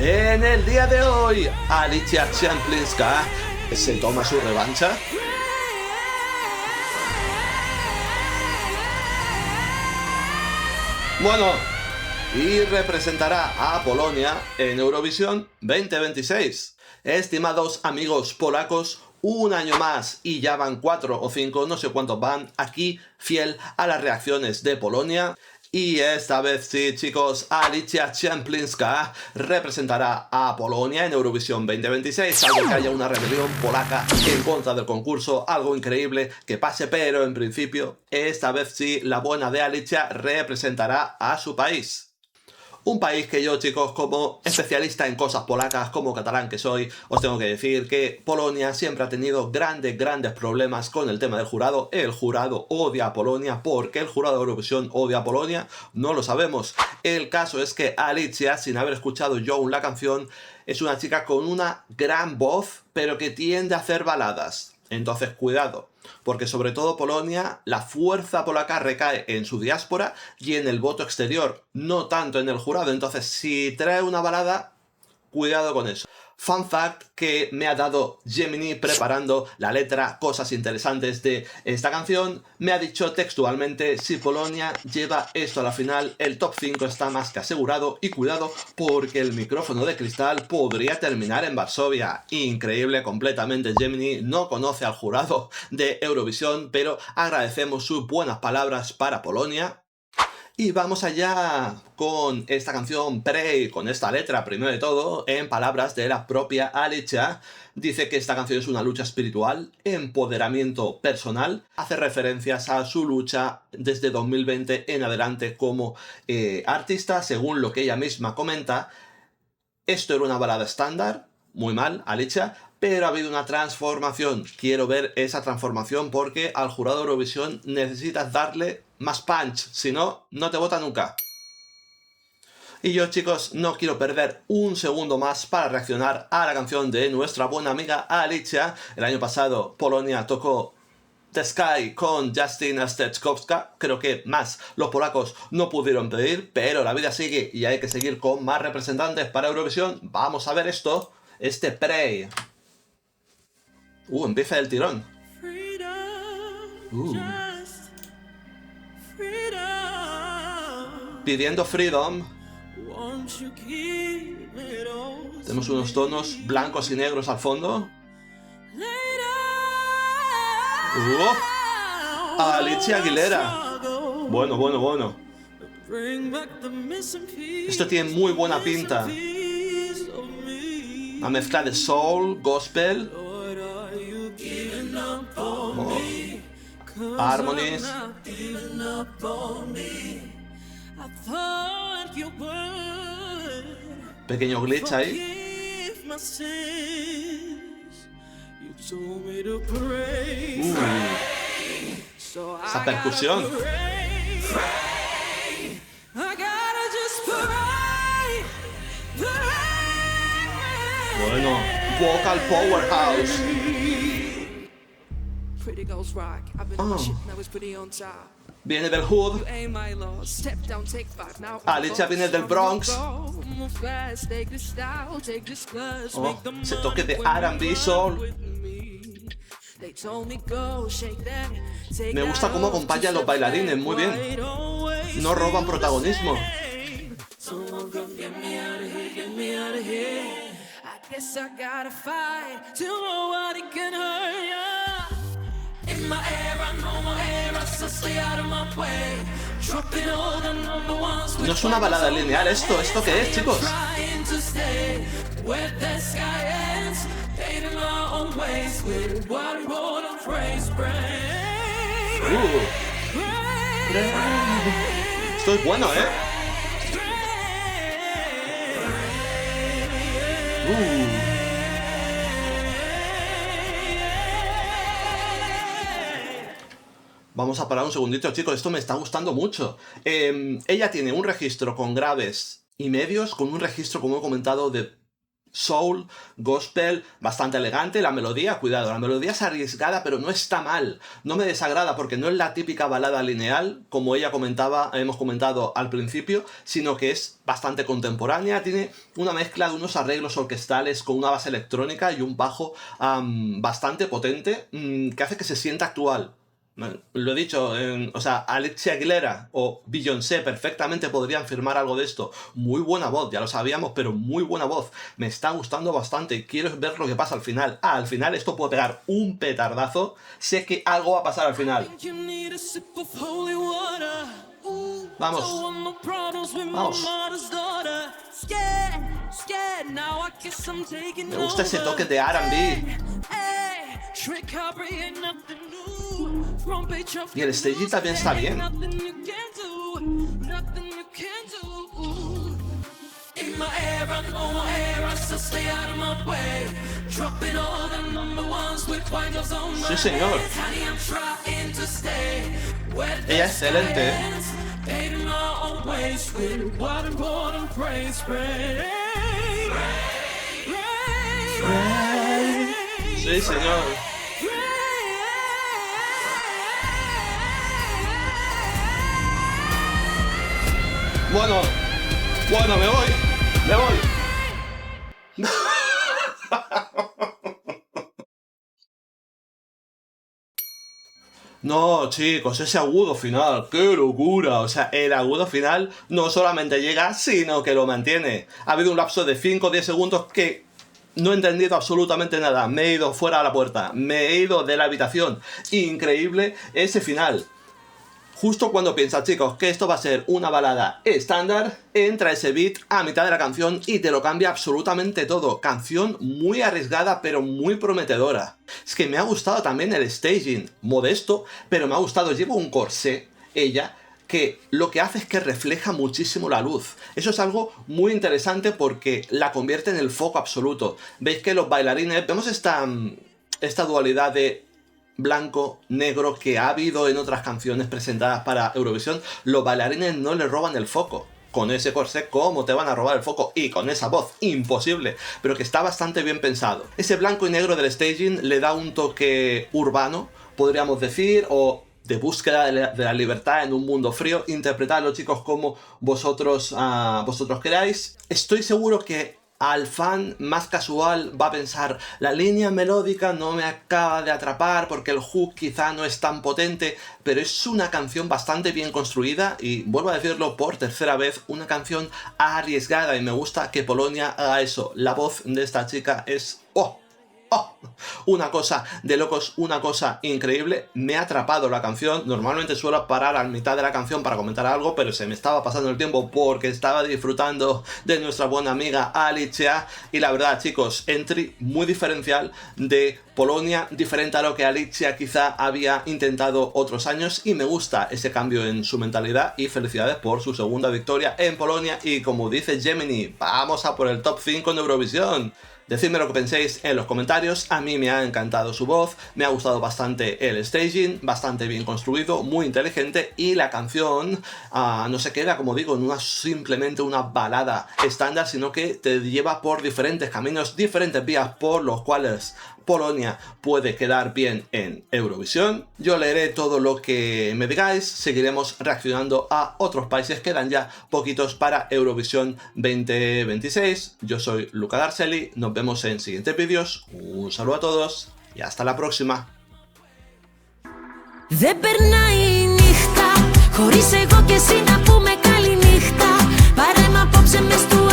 En el día de hoy, Alicia Champlinska se toma su revancha. Bueno, y representará a Polonia en Eurovisión 2026. Estimados amigos polacos, un año más y ya van 4 o 5, no sé cuántos van, aquí fiel a las reacciones de Polonia. Y esta vez sí, chicos, Alicia Champlinska representará a Polonia en Eurovisión 2026, salvo que haya una rebelión polaca en contra del concurso, algo increíble que pase, pero en principio, esta vez sí, la buena de Alicia representará a su país. Un país que yo, chicos, como especialista en cosas polacas, como catalán que soy, os tengo que decir que Polonia siempre ha tenido grandes problemas con el tema del jurado. El jurado odia a Polonia. ¿Por qué el jurado de Eurovisión odia a Polonia? No lo sabemos. El caso es que Alicia, sin haber escuchado yo aún la canción, es una chica con una gran voz, pero que tiende a hacer baladas. Entonces, cuidado, porque sobre todo Polonia, la fuerza polaca recae en su diáspora y en el voto exterior, no tanto en el jurado. Entonces, si trae una balada, cuidado con eso. Fun fact que me ha dado Gemini preparando la letra, cosas interesantes de esta canción. Me ha dicho textualmente: si Polonia lleva esto a la final, el top 5 está más que asegurado. Y cuidado, porque el micrófono de cristal podría terminar en Varsovia. Increíble completamente. Gemini no conoce al jurado de Eurovisión, pero agradecemos sus buenas palabras para Polonia. Y vamos allá con esta canción Pray, con esta letra, primero de todo, en palabras de la propia Alicia. Dice que esta canción es una lucha espiritual, empoderamiento personal, hace referencias a su lucha desde 2020 en adelante como artista, según lo que ella misma comenta. Esto era una balada estándar, muy mal, Alicia, pero ha habido una transformación. Quiero ver esa transformación porque al jurado de Eurovisión necesitas darle más punch, si no, no te vota nunca. Y yo, chicos, no quiero perder un segundo más para reaccionar a la canción de nuestra buena amiga Alicia. El año pasado Polonia tocó The Sky con Justyna Steczkowska. Creo que más los polacos no pudieron pedir, pero la vida sigue y hay que seguir con más representantes para Eurovisión. Vamos a ver esto, este Pray. Empieza el tirón. Pidiendo freedom. Tenemos unos tonos blancos y negros al fondo. Alicia Aguilera. Bueno. Esto tiene muy buena pinta. Una mezcla de soul, gospel, harmonies. Pequeño glitch ahí. Esa percusión. Bueno, vocal powerhouse. Viene del Hood. Alicia viene del Bronx. Ese toque de R&B soul. Me gusta cómo acompañan los bailarines, muy bien. No roban protagonismo. No es una balada lineal esto. ¿Esto qué es, chicos? Esto es bueno, ¿eh? Vamos a parar un segundito, chicos. Esto me está gustando mucho. Ella tiene un registro con graves y medios, con un registro, como he comentado, de soul, gospel, bastante elegante. La melodía, cuidado, la melodía es arriesgada, pero no está mal. No me desagrada porque no es la típica balada lineal, como hemos comentado al principio, sino que es bastante contemporánea. Tiene una mezcla de unos arreglos orquestales con una base electrónica y un bajo bastante potente, que hace que se sienta actual. Lo he dicho, o sea, Alexia Aguilera o Beyoncé perfectamente podrían firmar algo de esto. Muy buena voz, ya lo sabíamos, pero muy buena voz. Me está gustando bastante. Quiero ver lo que pasa al final. Al final esto puede pegar un petardazo. Sé que algo va a pasar al final. Vamos. Vamos. Me gusta ese toque de R&B. Y el staging también está bien. Sí, señor. Ella es excelente. Sí, señor. Bueno, me voy. No, chicos, ese agudo final, ¡qué locura! O sea, el agudo final no solamente llega, sino que lo mantiene. Ha habido un lapso de 5 o 10 segundos que no he entendido absolutamente nada. Me he ido fuera a la puerta, me he ido de la habitación. Increíble ese final. Justo cuando piensas, chicos, que esto va a ser una balada estándar, entra ese beat a mitad de la canción y te lo cambia absolutamente todo. Canción muy arriesgada, pero muy prometedora. Es que me ha gustado también el staging, modesto, pero me ha gustado. Lleva un corsé, ella, que lo que hace es que refleja muchísimo la luz. Eso es algo muy interesante porque la convierte en el foco absoluto. Veis que los bailarines, vemos esta dualidad de blanco, negro que ha habido en otras canciones presentadas para Eurovisión. Los bailarines no le roban el foco. Con ese corsé, ¿cómo te van a robar el foco? Y con esa voz, imposible, pero que está bastante bien pensado. Ese blanco y negro del staging le da un toque urbano, podríamos decir, o de búsqueda de la libertad en un mundo frío. Interpretadlo, chicos, como vosotros queráis. Estoy seguro que al fan más casual va a pensar, la línea melódica no me acaba de atrapar porque el hook quizá no es tan potente, pero es una canción bastante bien construida y, vuelvo a decirlo por tercera vez, una canción arriesgada, y me gusta que Polonia haga eso. La voz de esta chica es... ¡oh! Una cosa de locos, una cosa increíble. Me ha atrapado la canción. Normalmente suelo parar a mitad de la canción para comentar algo, pero se me estaba pasando el tiempo porque estaba disfrutando de nuestra buena amiga Alicia. Y la verdad, chicos, entry muy diferencial de Polonia, diferente a lo que Alicia quizá había intentado otros años, y me gusta ese cambio en su mentalidad. Y felicidades por su segunda victoria en Polonia. Y como dice Gemini, vamos a por el top 5 en Eurovisión. Decidme lo que penséis en los comentarios. A mí me ha encantado su voz, me ha gustado bastante el staging, bastante bien construido, muy inteligente, y la canción no se queda, como digo, en simplemente una balada estándar, sino que te lleva por diferentes caminos, diferentes vías por los cuales Polonia puede quedar bien en Eurovisión. Yo leeré todo lo que me digáis, seguiremos reaccionando a otros países, quedan ya poquitos para Eurovisión 2026. Yo soy Luca Garcelli, nos vemos en siguientes vídeos, un saludo a todos y hasta la próxima. Δεν περνάει η νύχτα χωρίς εγώ και εσύ να πούμε καλή νύχτα. Πάρε μ' απόψε μες του